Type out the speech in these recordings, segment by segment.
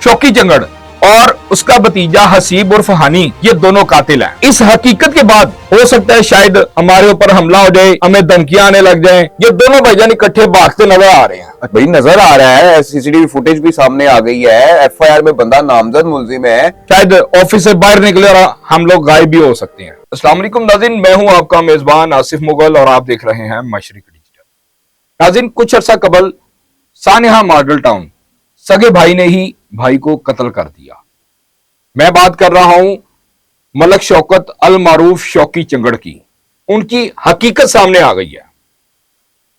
शौकी चंगड़ और उसका भतीजा हसीब उर्फ हनी, ये दोनों कातिल हैं। इस हकीकत के बाद हो सकता है शायद हमारे ऊपर हमला हो जाए, हमें धमकियां आने लग जाएं। ये दोनों भाईजान इकट्ठे भागते नजर आ रहे हैं। भाई नजर आ रहा है, सीसीटीवी फुटेज भी सामने आ गई है। एफआईआर में बंदा नामजद मुलजिम है। शायद ऑफिस से बाहर निकले और हम लोग गायब भी हो सकते हैं। अस्सलाम वालेकुम नाज़रीन, मैं हूं आपका मेजबान आसिफ मुगल और आप देख रहे हैं मशरिक डिजिटल। नाज़रीन, कुछ अर्सा कबल सानेहा मॉडल टाउन सगे भाई ने ही भाई को कत्ल कर दिया। मैं बात कर रहा हूं मलक शौकत अल मारूफ शौकी चंगड़ की। उनकी हकीकत सामने आ गई है।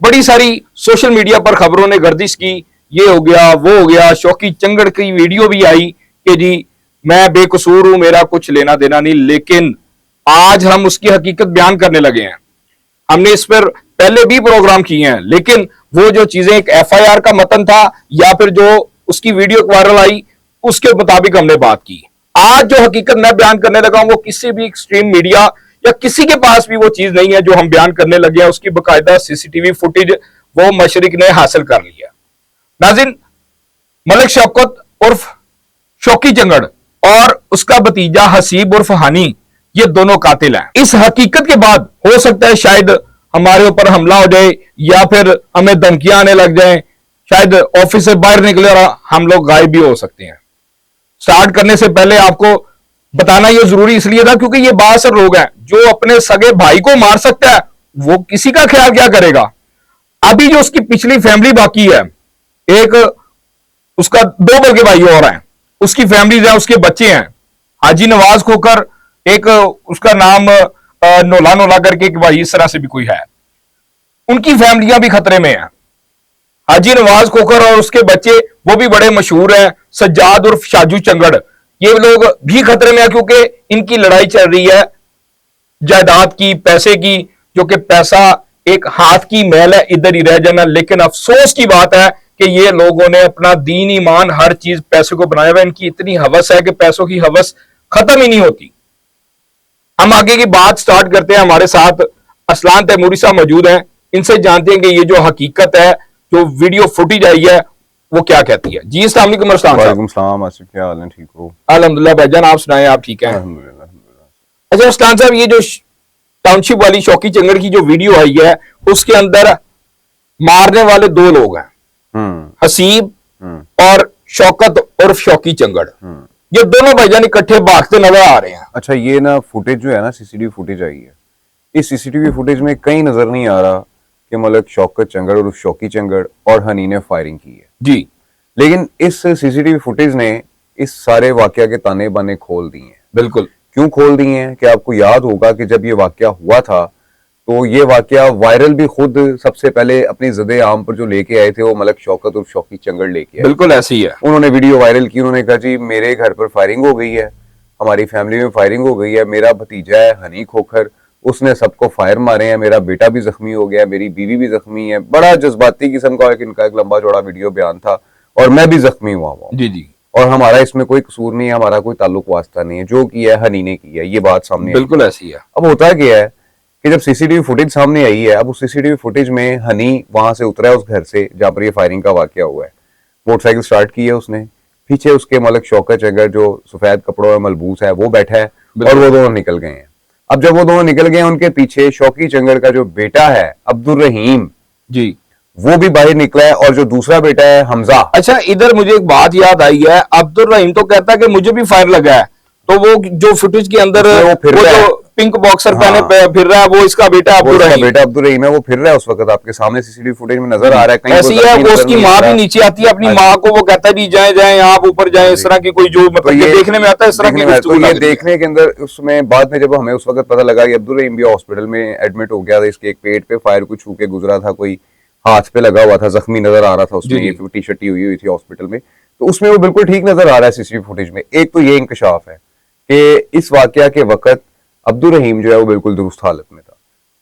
बड़ी सारी सोशल मीडिया पर खबरों ने गर्दिश की, ये हो गया वो हो गया। शौकी चंगड़ की वीडियो भी आई कि जी मैं बेकसूर हूं, मेरा कुछ लेना देना नहीं। लेकिन आज हम उसकी हकीकत बयान करने लगे हैं। हमने इस पर पहले भी प्रोग्राम किए हैं, लेकिन वो जो चीजें एक एफआईआर का मतन था या फिर जो उसकी वीडियो वायरल आई उसके मुताबिक हमने बात की। आज जो हकीकत मैं बयान करने लगा हूं वो किसी भी एक्सट्रीम मीडिया या किसी के पास भी वो चीज नहीं है जो हम बयान करने लगे हैं। उसकी बकायदा सीसीटीवी फुटेज वो मशरिक ने हासिल कर लिया। नाज़रीन, मलक शौकत उर्फ शौकी चंगड़ और उसका भतीजा हसीब उर्फ हनी, ये दोनों कातिल हैं। इस हकीकत के बाद हो सकता है शायद हमारे ऊपर हमला हो जाए या फिर हमें धमकियां आने लग जाएं। शायद ऑफिस से बाहर निकले और हम लोग गायब भी हो सकते हैं। स्टार्ट करने से पहले आपको बताना यह जरूरी इसलिए था क्योंकि ये बासर लोग हैं जो अपने सगे भाई को मार सकता है, वो किसी का ख्याल क्या करेगा। अभी जो उसकी पिछली फैमिली बाकी है, एक उसका दो बल्कि भाई और हैं, उसकी फैमिलीज है, उसके बच्चे हैं। हाजी नवाज खोकर, एक उसका नाम नोला नोला करके एक भाई, इस तरह से भी कोई है। उनकी फैमिलियां भी खतरे में हैं। हाजी नवाज खोकर और उसके बच्चे वो भी बड़े मशहूर हैं, सज्जाद उर्फ शाजू चंगड़, ये लोग भी खतरे में है क्योंकि इनकी लड़ाई चल रही है जायदाद की, पैसे की, जो कि पैसा एक हाथ की मैल है, इधर ही रह जाना। लेकिन अफसोस की बात है कि ये लोगों ने अपना दीन ईमान हर चीज पैसे को बनाया हुआ। इनकी इतनी हवस है कि पैसों की हवस खत्म ही नहीं होती। हम आगे की बात स्टार्ट करते हैं। हमारे साथ असलान तैमूरी साहब मौजूद हैं, इनसे जानते हैं कि ये जो हकीकत है, जो वीडियो फुटेज आई है, वो क्या कहती है। जी अस्सलाम वालेकुम। वालेकुम सलाम आसिफ, क्या हाल है? ठीक हो? अल्हम्दुलिल्लाह भाईजान, आप सुनाएं, आप ठीक हैं? अल्हम्दुलिल्लाह। अच्छा अस्लान साहब, ये जो टाउनशिप वाली शौकी चंगड़ की जो वीडियो आई है उसके अंदर मारने वाले दो लोग हैं, हसीब और शौकत उर्फ शौकी चंगड़। ये दोनों भाईजान इकट्ठे भागते नजर आ रहे हैं। अच्छा, ये ना फुटेज जो है ना, सीसीटीवी फुटेज आई है। इस सीसीटीवी फुटेज में कहीं नजर नहीं आ रहा कि मलक शौकत चंगड़ और शौकी चंगड़ और हनी ने फायरिंग की है जी। लेकिन इस सीसीटीवी फुटेज ने इस सारे वाकया के ताने बाने खोल दिए हैं। बिल्कुल। क्यों खोल दिए हैं कि आपको याद होगा कि जब ये वाकया हुआ था तो ये वाकया वायरल भी खुद सबसे पहले अपनी ज़द आम पर जो लेके आए थे वो मलक शौकत और शौकी चंगड़ लेके आए। बिल्कुल ऐसे ही है। उन्होंने वीडियो वायरल की, उन्होंने कहा जी मेरे घर पर फायरिंग हो गई है, हमारी फैमिली में फायरिंग हो गई है, मेरा भतीजा है हनी खोखर, उसने सबको फायर मारे हैं, मेरा बेटा भी जख्मी हो गया, मेरी बीवी भी जख्मी है। बड़ा जज्बाती किस्म का इनका एक लंबा चौड़ा वीडियो बयान था और मैं भी जख्मी हुआ हूँ जी जी। और हमारा इसमें कोई कसूर नहीं है, हमारा कोई ताल्लुक वास्ता नहीं है, जो किया है हनी ने किया है। ये बात सामने बिल्कुल ऐसी है। अब होता क्या है कि जब सीसीटीवी फुटेज सामने आई है, अब उस सीसीटीवी फुटेज में हनी वहां से उतरा है उस घर से जहां पर ये फायरिंग का वाकया हुआ है। मोटरसाइकिल स्टार्ट की है उसने, पीछे उसके मलक शौकत चंगड़ जो सफेद कपड़ों में मलबूस है वो बैठा है और वो दोनों निकल गए हैं। अब जब वो दोनों निकल गए, उनके पीछे शौकी चंगड़ का जो बेटा है अब्दुल रहीम जी, वो भी बाहर निकला है और जो दूसरा बेटा है हमजा। अच्छा, इधर मुझे एक बात याद आई है। अब्दुल रहीम तो कहता है कि मुझे भी फायर लगा है, तो वो जो फुटेज के अंदर वो जो पिंक बॉक्सर पहने फिर रहा है वो इसका बेटा अब्दुल रहीम। बेटा अब्दुल रहीम है, वो फिर रहा है उस वक्त आपके सामने सीसीटीवी फुटेज में नजर आ रहा है। कहीं ऐसी है वो, उसकी माँ भी नीचे आती है, अपनी माँ को वो कहता है भी जाए जाए आप ऊपर जाए, इस तरह की कोई जो मतलब ये देखने में आता है, इस तरह की तो ये देखने के अंदर उसमें बाद में जब हमें उस वक्त पता लगा कि अब्दुल रहीम भी हॉस्पिटल में एडमिट हो गया था, इसके एक पेट पे फायर को छू के गुजरा था, कोई हाथ पे लगा हुआ था, जख्मी नजर आ रहा था, उसमें टी शर्ट हुई थी हॉस्पिटल में, तो उसमें वो बिल्कुल ठीक नजर आ रहा है सीसीटीवी फुटेज में। एक तो ये इंकशाफ है कि इस वाकया के वक्त अब्दुल रहीम जो है वो बिल्कुल दुरुस्त हालत में था।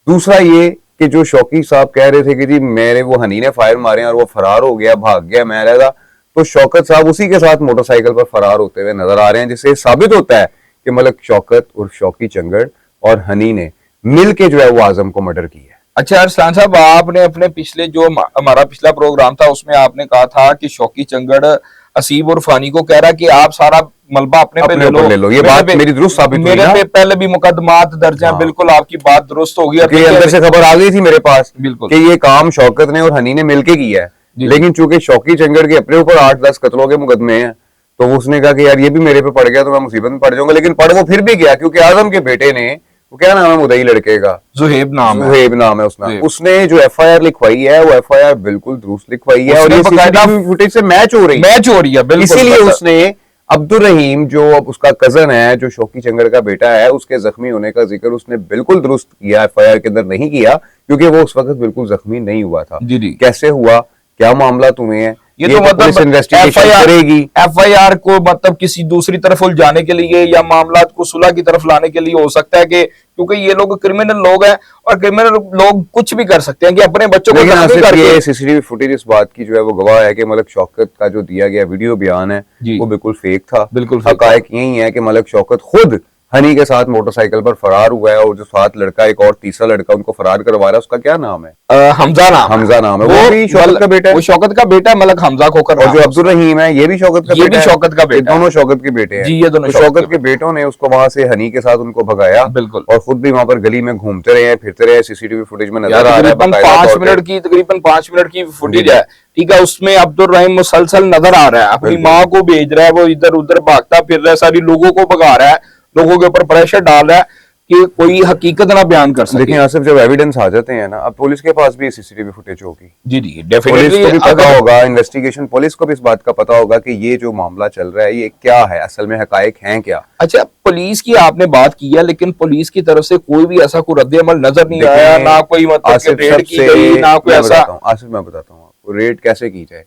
दूसरा ये कि जो शौकी साहब कह रहे थे कि जी मेरे वो हनी ने फायर मारे और वो फरार हो गया, भाग गया, मैं रहा था, तो शौकत साहब उसी के साथ मोटरसाइकिल पर फरार होते हुए नजर आ रहे हैं, जिससे साबित होता है कि मलक शौकत और शौकी चंगड़ और हनी ने मिल के जो है वो आजम को मर्डर किया है। अच्छा अरसलान साहब, आपने अपने पिछले जो हमारा पिछला प्रोग्राम था उसमें आपने कहा था कि शौकी चंगड़ असीब और फानी को कह रहा है कि आप सारा मलबा अपने पे अपने ऊपर ले लो। ये बात मेरी दुरुस्त साबित हुई मेरे ना? पे पहले भी मुकदमात दर्ज हैं। हाँ। बिल्कुल आपकी बात दुरुस्त होगी। अब क्योंकि अंदर से खबर आ गई थी मेरे पास बिल्कुल। कि ये काम शौकत ने और हनी ने मिलके किया है, जी। लेकिन चूंकि शौकी चंगड़ के अपने ऊपर 8-10 कत्लों के मुकदमे हैं, तो उसने कहा कि यार ये भी मेरे पे पड़ गया तो मैं मुसीबत में पड़ जाऊंगा। लेकिन पड़ वो फिर भी गया, क्योंकि आजम के बेटे ने, वो क्या नाम है मुदई लड़के का, जुहेब नाम है। सुहेब नाम है उसका, जुहेब। उसने जो एफआईआर लिखवाई है वो एफआईआर बिल्कुल दुरुस्त लिखवाई है और उसने ये बकायदा सीसीटीवी फुटेज से मैच हो रही है। मैच हो रही है बिल्कुल। इसीलिए उसने अब्दुल रहीम जो अब उसका कजन है, जो शौकी चंगड़ का बेटा है, उसके जख्मी होने का जिक्र उसने बिल्कुल दुरुस्त किया, एफआईआर के अंदर नहीं किया, क्योंकि वो उस वक्त बिल्कुल जख्मी नहीं हुआ था। जी जी। कैसे हुआ, क्या मामला तुम्हें है, ये तो मतलब पुलिस इन्वेस्टिगेशन करेगी। एफआईआर को मतलब किसी दूसरी तरफ उलझाने के लिए या मामला को सुलह की तरफ लाने के लिए हो सकता है कि क्योंकि ये लोग क्रिमिनल लोग हैं और क्रिमिनल लोग कुछ भी कर सकते हैं कि अपने बच्चों को लेकिन जख्मी आसिफ, करके। ये सीसीटीवी फुटेज इस बात की जो है वो गवाह है कि मलक शौकत का जो दिया गया वीडियो बयान है जी। वो बिल्कुल फेक था। बिल्कुल फेक था। हकायक यही है कि मलक शौकत खुद हनी के साथ मोटरसाइकिल पर फरार हुआ है और जो साथ लड़का, एक और तीसरा लड़का उनको फरार करवा रहा है, उसका क्या नाम है? हमजा नाम है। हमजा नाम है। वो भी शौकत का बेटा है। वो शौकत का बेटा है, मलक हमजा खोकर और नाम जो है अब्दुल रहीम है ये भी शौकत का ये बेटा भी है। शौकत का बेटा ये दोनों शौकत के बेटे हैं जी, ये दोनों तो शौकत शौकत के के बेटों ने उसको वहां से हनी के साथ उनको भगाया बिल्कुल। और खुद भी वहां पर गली में घूमते रहे, फिरते रहे। सीसीटीवी फुटेज में नजर आ रहा है तकरीबन बाकायदा 5 तौर पे। मिनट की तकरीबन 5 मिनट की फुटेज जी। है, ठीक है। उसमें अब्दुल रहीम मुसलसल नजर आ रहा है, अपनी बिल्कुल। माँ को भेज रहा है, वो इधर उधर भागता फिर रहा है, सारी लोगों को भगा रहा है, लोगों के ऊपर प्रेशर डाल रहा है कि कोई हकीकत ना बयान कर सके। लेकिन आसिफ, जब एविडेंस आ जाते हैं ना, अब पुलिस के पास भी सीसीटीवी फुटेज होगी। जी जी पुलिस डेफिनेटली। को भी पता होगा, इन्वेस्टिगेशन पुलिस को भी इस बात का पता होगा कि ये जो मामला चल रहा है ये क्या है, असल में हकायक हैं क्या। अच्छा, पुलिस की आपने बात की है, लेकिन पुलिस की तरफ से कोई भी ऐसा कोई रद्द-ए-अमल नजर नहीं आया, ना कोई मतलब कि आसिफ, रेड की सबसे गई, ना कोई मैं ऐसा। बताता हूँ आसिफ, मैं बताता हूँ आपको रेड कैसे की जाए।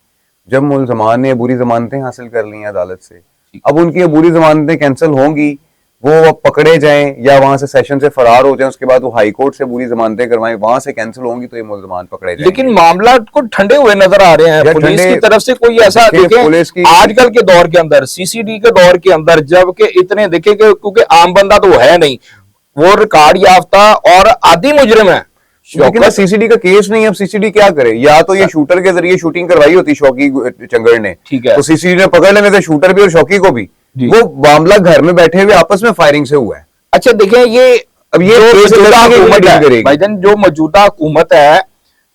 जब मुलजमान ने बुरी जमानतें हासिल कर ली हैं अदालत से, अब उनकी बुरी जमानतें कैंसिल होंगी, वो अब पकड़े जाएं या वहां से सेशन से फरार हो जाएं, उसके बाद वो हाई कोर्ट से बुरी जमानतें करवाएं, वहां से कैंसिल होंगी तो ये मुलजमान पकड़े जाएंगे। लेकिन मामला को ठंडे हुए नजर आ रहे हैं या पुलिस ठंडे- की तरफ से। कोई ऐसा देखिए, देखें पुलिस की- आजकल के दौर के अंदर, सीसीडी के दौर के अंदर, जबकि इतने देखे कि क्योंकि आम बंदा तो है नहीं, वो रिकॉर्ड याफ्ता और आदि मुजरिम है। लेकिन सीसीडी का केस नहीं है, अब सीसीडी क्या करे? या तो ये शूटर के जरिए शूटिंग करवाई होती शौकी चंगड़ ने, ठीक है। तो सीसीडी ने पकड़ लेने थे शूटर भी और शौकी को भी। जी। वो मामला घर में बैठे हुए आपस में फायरिंग से हुआ है। अच्छा देखें, ये अब ये जो केस मौजूदा इन्वेस्टिगेशन हुकूमत डील है करेगी। भाईजान, जो मौजूदा हुकूमत है,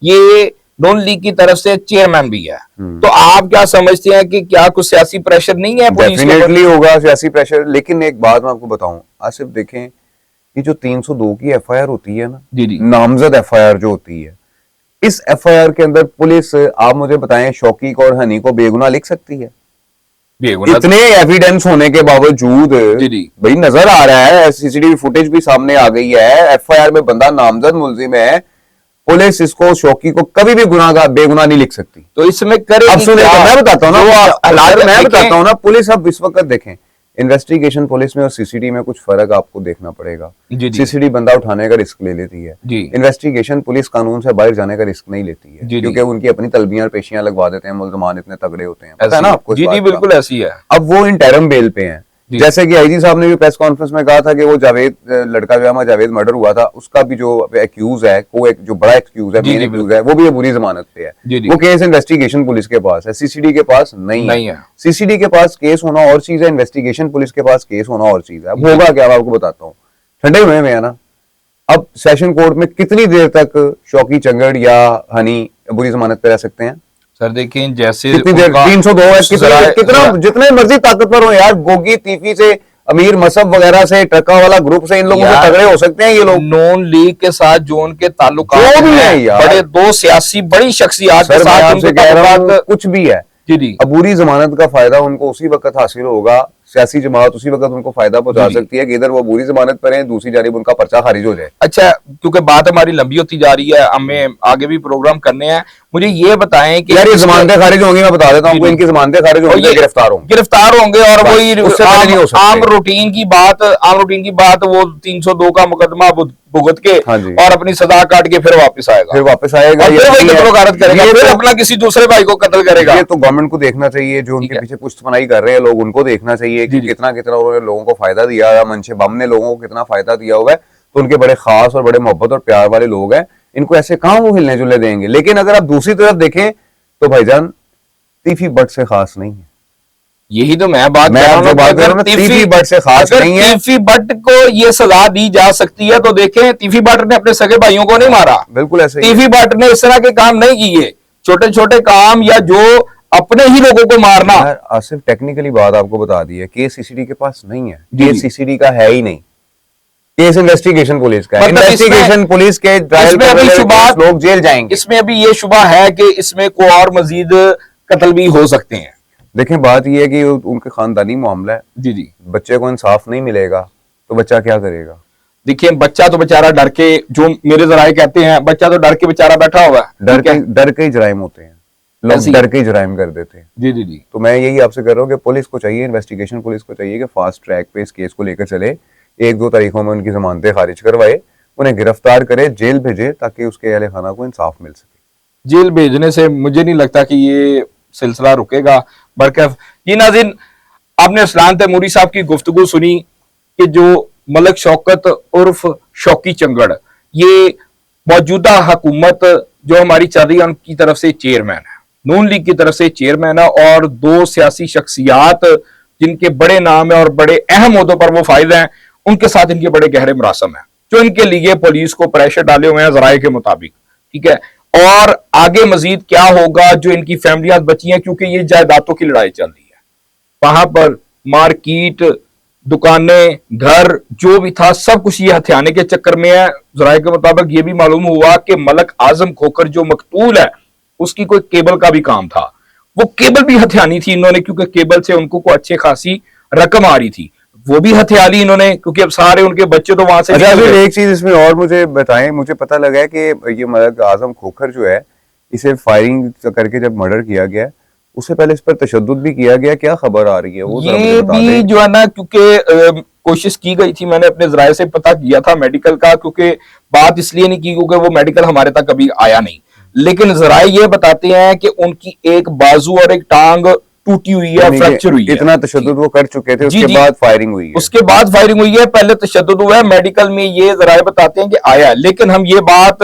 ये नॉन लीग की तरफ से चेयरमैन भी है, तो आप क्या समझते हैं कि क्या कुछ सियासी प्रेशर नहीं है पुलिस के ऊपर? डेफिनेटली होगा सियासी प्रेशर। लेकिन एक बात मैं आपको बताऊं आसिफ, देखें ये जो 302 की एफआईआर होती है ना, जी जी। नामजद एफआईआर जो होती है, इस एफआईआर के अंदर पुलिस, आप मुझे बताएं, शौकी को और हनी को बेगुनाह लिख सकती है? बेगुनाह इतने एविडेंस होने के बावजूद जी जी। भाई नजर आ रहा है, सीसीटीवी फुटेज भी सामने आ गई है, एफआईआर में बंदा नामजद मुलजिम है, पुलिस इसको शौकी को कभी भी गुनाहगार बेगुनाह नहीं लिख सकती। तो इसमें करेगी अब सुने, क्या? मैं बताता हूँ जो ना, हालात मैं देखें- बताता हूँ ना, पुलिस अब इस वक्त देखें, इन्वेस्टिगेशन पुलिस में और सीसीडी में कुछ फर्क आपको देखना पड़ेगा। जी जी। सीसीडी बंदा उठाने का रिस्क ले लेती है, जी। इन्वेस्टिगेशन पुलिस कानून से बाहर जाने का रिस्क नहीं लेती है, जी जी। क्योंकि उनकी अपनी तलबियां और पेशियां लगवा देते हैं, मुल्जमान इतने तगड़े होते हैं, पता ऐसी है ना आपको इस जी बात जी का? बिल्कुल ऐसी है। अब वो इंटरम बेल पे हैं। जी। जैसे कि आईजी साहब ने भी प्रेस कॉन्फ्रेंस में कहा था कि वो जावेद लड़का जो है, जावेद मर्डर हुआ था, उसका भी जो एक्यूज है, को एक जो बड़ा एक्यूज है, जी, मेन जी, एक्यूज है, वो भी बुरी जमानत पे है। जी, जी। वो केस इन्वेस्टिगेशन पुलिस के पास है, सीसीडी के पास नहीं है। सीसीडी के पास केस होना और चीज है, इन्वेस्टिगेशन पुलिस के पास केस होना और चीज है। अब होगा क्या, मैं आपको बताता हूँ। ठंडे हुए में है ना, अब सेशन कोर्ट में कितनी देर तक शौकी चंगड़ या हनी बुरी जमानत पे रह सकते हैं? सर देखें, जैसे कितनी देर? 302 है, कितना जितने मर्जी ताकतवर हो यार, गोगी तीफी से, अमीर मसब वगैरह से, ट्रका वाला ग्रुप से, इन लोगों से तगड़े हो सकते हैं ये लोग। नॉन लीग के साथ जो उनके ताल्लुकात जो भी है यार, बड़े दो सियासी बड़ी शख्सियत के सर मैं साथ आपसे उनके कह रहा हूं, ताल्लुकात। कुछ भी है, जी जी। अब बुरी जमानत का फायदा उनको उसी वक्त हासिल होगा, सियासी जमात उसी वक्त उनको फायदा पहुंचा जी। सकती है कि इधर वो बुरी जमानत पर है, दूसरी जानिब उनका पर्चा खारिज हो जाए। अच्छा, क्योंकि बात हमारी लंबी होती जा रही है, हमें आगे भी प्रोग्राम करने हैं, मुझे ये बताएं कि यार ये जमानतें खारिज होंगी, मैं बता देता हूँ, इनकी जमानतें खारिज होंगी, गिरफ्तार होंगे और वही उससे पहले नहीं हो सकते। आम रूटीन की बात वो 302 का मुकदमा भुगत के हाँ जी। और अपनी सजा काट के फिर वापस आएगा, फिर वापस आएगा, और फिर वही कत्ल-गारत करेगा, फिर अपना किसी दूसरे भाई को कत्ल करेगा। ये तो गवर्नमेंट को देखना चाहिए, जो उनके पीछे पुष्टपनाही कर रहे हैं लोग, उनको देखना चाहिए कि कितना कितना उन्होंने लोगों को फायदा दिया है, मंशे बम ने लोगों को कितना फायदा दिया हुआ है। तो उनके बड़े खास और बड़े मोहब्बत और प्यार वाले लोग हैं, इनको ऐसे कहां वो हिलने जुलने देंगे। लेकिन अगर आप दूसरी तरफ देखें तो भाईजान तीफी बट से खास नहीं है, यही तो मैं बात मैं कर रहा जो हूं बात कर रहा हूं तीफी बट से खास अगर नहीं है। तीफी बट को ये सजा दी जा सकती है तो देखें, तीफी बट ने अपने सगे भाइयों को नहीं मारा, बिल्कुल ऐसे ही है। तीफी बट ने इस तरह के काम नहीं किए, छोटे छोटे काम या जो अपने ही लोगों को मारना। यार आसिफ टेक्निकली बात आपको बता दी है, केस सीसीडी के पास नहीं है, जी। केस सीसीडी का है ही नहीं, केस इन्वेस्टिगेशन पुलिस का है। मतलब इन्वेस्टिगेशन पुलिस के ट्रायल इसमें अभी शुबात, लोग जेल जाएंगे। इसमें अभी ये शुबा है कि इसमें कोई और मजीद कत्ल भी हो सकते हैं। देखें बात यह है कि उनके खानदानी मामला है, जी जी। बच्चे को इंसाफ नहीं मिलेगा तो बच्चा क्या करेगा? देखिए बच्चा तो बेचारा डर के, जो मेरे जराए कहते हैं, बच्चा तो डर के बेचारा बैठा हुआ है। डर के ही जराइम होते हैं, लोग डर के ही जराइम कर देते हैं। जी जी जी। तो मैं यही आपसे कर रहा हूँ कि पुलिस को चाहिए, इन्वेस्टिगेशन पुलिस को चाहिए कि फास्ट ट्रैक पे इस केस को लेकर चले, 1-2 तारीखों में उनकी जमानतें खारिज करवाए, उन्हें गिरफ्तार करे, जेल भेजे, ताकि उसके अहले खाना को इंसाफ मिल सके। जेल भेजने से मुझे नहीं लगता कि ये सिलसिला रुकेगा। बरकफ ये नाज़रीन, आपने असलान तैमूरी साहब की गुफ्तगू सुनी कि जो मलक शौकत उर्फ शौकी चंगड़, ये मौजूदा हुकूमत जो हमारी चल रही है उनकी तरफ से चेयरमैन है, नून लीग की तरफ से चेयरमैन है, और 2 सियासी शख्सियात जिनके बड़े नाम है और बड़े अहम ओहदों पर वो फायद हैं, उनके साथ इनके बड़े गहरे मुरासम है, जो इनके लिए पुलिस को प्रेशर डाले हुए हैं जराए के मुताबिक। ठीक है, और आगे मजीद क्या होगा, जो इनकी फैमिलियां बची हैं, क्योंकि ये जायदादों की लड़ाई चल रही है, वहां पर मार्केट, दुकानें, घर जो भी था सब कुछ ये हथियाने के चक्कर में है। जराए के मुताबिक ये भी मालूम हुआ कि मलक आजम खोखर जो मकतूल है उसकी कोई केबल का भी काम था, वो केबल भी हथियानी थी इन्होंने, क्योंकि केबल से उनको को अच्छी खासी रकम आ रही थी, वो भी हथियाली इन्होंने, क्योंकि अब सारे उनके बच्चे तो वहां से। अच्छा एक चीज इसमें और मुझे बताएं, मुझे पता लगा है कि ये मलक आजम खोखर जो है, इसे फायरिंग करके जब मर्डर किया गया, उससे पहले इस पर तशद्दुद भी किया गया, क्या खबर आ रही है वो? ये भी जो है ना, क्योंकि कोशिश की गई थी, मैंने अपने जराये से पता किया था मेडिकल का, क्योंकि बात इसलिए नहीं की क्योंकि वो मेडिकल हमारे तक कभी आया नहीं, लेकिन जराये ये बताते हैं कि उनकी एक बाजू और एक टांग टूटी हुई है, फ्रैक्चर हुई है। इतना तशद्दुद वो कर चुके थे, उसके बाद फायरिंग हुई है। उसके बाद फायरिंग हुई है, पहले तशद्दुद हुआ है, मेडिकल में ये जराये बताते हैं कि आया, लेकिन हम ये बात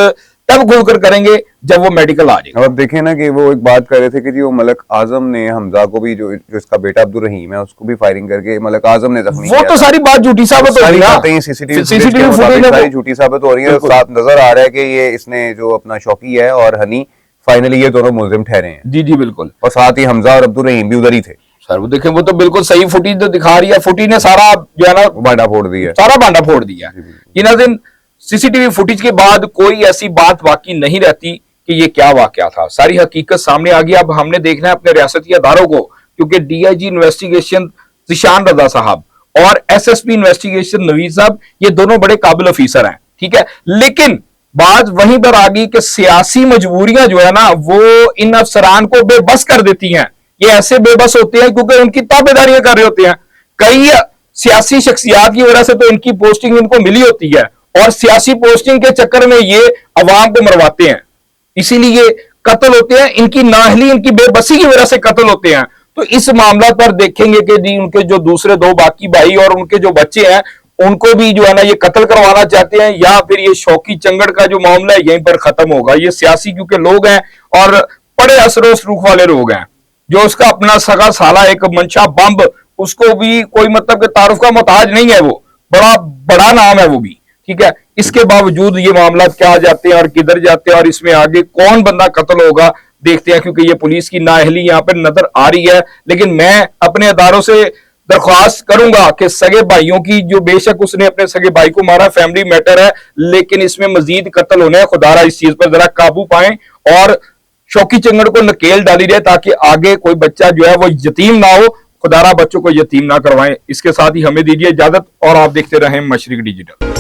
तब खुलकर करेंगे जब वो मेडिकल आ जाएगा। अब देखें ना कि वो एक बात कर रहे थे कि जी वो मलक आजम ने हमजा को भी, जो इसका बेटा अब्दुल रहीम है, उसको भी फायरिंग करके मलक आजम ने जख्मी किया। वो तो सारी बात झूठी साबित हो रही है, सीसीटीवी फुटेज सारी झूठी साबित हो रही है। साफ नजर आ रहा है कि ये इसने जो अपना शौकी है और हनी, फाइनली ये दोनों मुलजिम ठहरे हैं। जी जी बिल्कुल, और साथ ही हमजा और अब्दुल रहीम भी उधर ही थे। सर वो देखें, वो तो बिल्कुल सही फुटेज तो दिखा रही है, फुटेज ने सारा जो है ना बांडा फोड़ दिया, सारा बांडा फोड़ दिया। ये नाज़रीन, सीसीटीवी फुटेज के बाद कोई ऐसी बात बाकी नहीं रहती कि ये क्या वाकया था, सारी हकीकत सामने आ गई। अब हमने देखना है अपने रियासती अदारों को, क्योंकि डीआईजी इन्वेस्टिगेशन जिशान रजा साहब और एसएसपी इन्वेस्टिगेशन नवीद साहब, ये दोनों बड़े काबिल ऑफिसर हैं। ठीक है, लेकिन बात वहीं पर आ गई कि सियासी मजबूरियां जो है ना, वो इन अफसरान को बेबस कर देती हैं। ये ऐसे बेबस होते हैं क्योंकि उनकी ताबेदारियां कर रहे होते हैं। कई सियासी शख्सियात की वजह से तो इनकी पोस्टिंग इनको मिली होती है, और सियासी पोस्टिंग के चक्कर में ये अवाम को मरवाते हैं, इसीलिए कत्ल होते हैं। इनकी नाअहली, इनकी बेबसी की वजह से कत्ल होते हैं। तो इस मामला पर देखेंगे कि जी उनके जो दूसरे 2 बाकी भाई और उनके जो बच्चे हैं, उनको भी जो है ना ये कत्ल करवाना चाहते हैं, या फिर ये शौकी चंगड़ का जो मामला है यहीं पर खत्म होगा। ये सियासी क्योंकि लोग हैं और बड़े असर सलूक वाले लोग हैं, जो उसका अपना सगा साला एक मंशा बम्ब, उसको भी कोई मतलब के तारुफ का मोहताज नहीं है, वो बड़ा नाम है वो भी। ठीक है, इसके बावजूद ये मामला क्या जाते हैं और किधर जाते हैं, और इसमें आगे कौन बंदा कत्ल होगा देखते हैं, क्योंकि ये पुलिस की नाअहली यहाँ पर नजर आ रही है। लेकिन मैं अपने अदारों से दरख्वास्त करूंगा कि सगे भाइयों की, जो बेशक उसने अपने सगे भाई को मारा, फैमिली मैटर है, लेकिन इसमें मजीद कत्ल होने हैं, खुदारा इस चीज पर जरा काबू पाएं और शौकी चंगड़ को नकेल डाली जाए, ताकि आगे कोई बच्चा जो है वो यतीम ना हो। खुदारा बच्चों को यतीम ना करवाएं। इसके साथ ही हमें दीजिए इजाजत, और आप देखते रहें मशरिक डिजिटल।